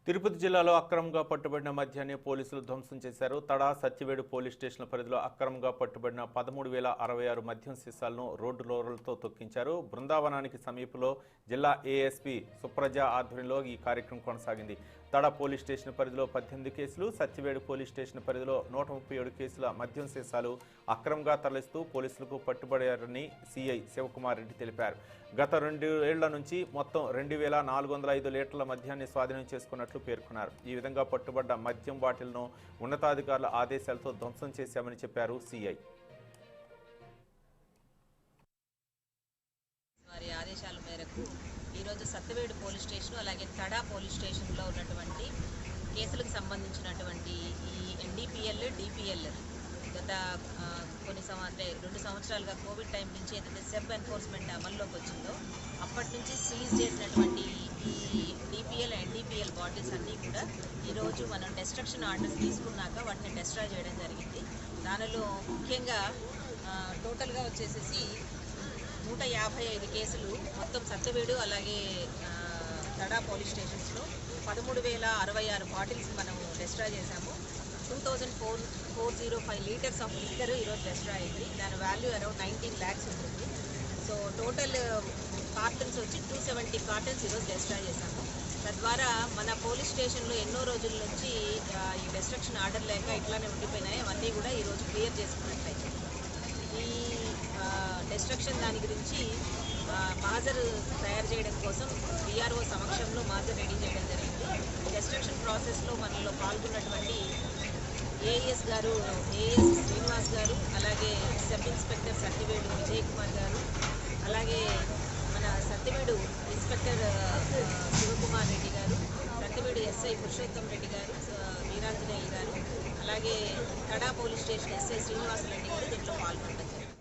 తిరుపతి జిల్లాలో అక్రమంగా పట్టుబడిన మద్యాన్ని పోలీసులు ధ్వంసం చేశారు. తడా సత్యవేడు పోలీస్ స్టేషన్ల పరిధిలో అక్రమంగా పట్టుబడిన 13,066 మద్యం సీసాలను రోడ్డు రోలర్లతో తొక్కించారు. బృందావనానికి సమీపంలో జిల్లా ఏఎస్పీ సుప్రజ ఆధ్వర్యంలో ఈ కార్యక్రమం కొనసాగింది. తడా పోలీస్ స్టేషన్ పరిధిలో 18 కేసులు, సత్యవేడు పోలీస్ స్టేషన్ పరిధిలో 137 కేసుల మద్యం సీసాలు అక్రమంగా తరలిస్తూ పోలీసులకు పట్టుబడారని సిఐ శివకుమార్ రెడ్డి తెలిపారు. గత 2 ఏళ్ల నుంచి మొత్తం 2,405 లీటర్ల మద్యాన్ని స్వాధీనం చేసుకున్నట్లు పేర్కొన్నారు. ఈ విధంగా పట్టుబడ్డ మద్యం బాటిల్ను ఉన్నతాధికారుల ఆదేశాలతో ధ్వంసం చేశామని చెప్పారు సిఐ. వారి ఆదేశాల మేరకు ఈరోజు సత్యవేడు పోలీస్ స్టేషన్ అలాగే తడా పోలీస్ స్టేషన్లో ఉన్నటువంటి కేసులకు సంబంధించినటువంటి ఈ ఎన్డీపీఎల్, డిపిఎల్ గత కొన్ని 2 సంవత్సరాలుగా కోవిడ్ టైం నుంచి ఏదైతే సెబ్ ఎన్ఫోర్స్మెంట్ అమల్లోకి వచ్చిందో అప్పటి నుంచి సీజ్ చేసినటువంటి ఈ డిపిఎల్, ఎన్డీపీఎల్ బాటిల్స్ అన్నీ కూడా ఈరోజు మనం డెస్ట్రక్షన్ ఆర్డర్స్ తీసుకున్నాక వాటిని డెస్ట్రాయ్ చేయడం జరిగింది. దానిలో ముఖ్యంగా టోటల్గా వచ్చేసేసి 155 కేసులు మొత్తం సత్యవేడు అలాగే తడా పోలీస్ స్టేషన్స్లో 13,066 బాటిల్స్ మనం డెస్ట్రాయ్ చేశాము. 2,405 లీటర్స్ ఆఫ్ లిక్కర్ ఈరోజు డెస్ట్రాయ్ అయింది. దాని వాల్యూ అరౌండ్ 19 lakhs ఉంటుంది. సో టోటల్ కార్టన్స్ వచ్చి 270 కార్టన్స్ ఈరోజు డెస్ట్రాయ్ చేశాము. తద్వారా మన పోలీస్ స్టేషన్లో ఎన్నో రోజుల నుంచి ఈ డెస్ట్రక్షన్ ఆర్డర్ లేక ఇట్లానే ఉండిపోయినాయి, అవన్నీ కూడా ఈరోజు క్లియర్ చేసుకున్నట్లయితే ఈ డెస్ట్రక్షన్ దాని గురించి మాజర్ తయారు చేయడం కోసం విఆర్ఓ సమక్షంలో మాజర్ రెడీ చేయడం జరిగింది. డెస్ట్రక్షన్ ప్రాసెస్లో మనలో పాల్గొన్నటువంటి ఏఎస్ గారు, ఏఎస్ శ్రీనివాస్ గారు, అలాగే సబ్ ఇన్స్పెక్టర్ సత్యవేడు విజయ్ కుమార్ గారు, అలాగే మన సత్యవేడు ఇన్స్పెక్టర్ శివకుమార్ రెడ్డి గారు, సత్యవేడు ఎస్ఐ పురుషోత్తం రెడ్డి గారు, వీరాంజనేయులు గారు, అలాగే Tada police station SI Srinivas Reddy గారు దీంట్లో పాల్గొనడం జరిగింది.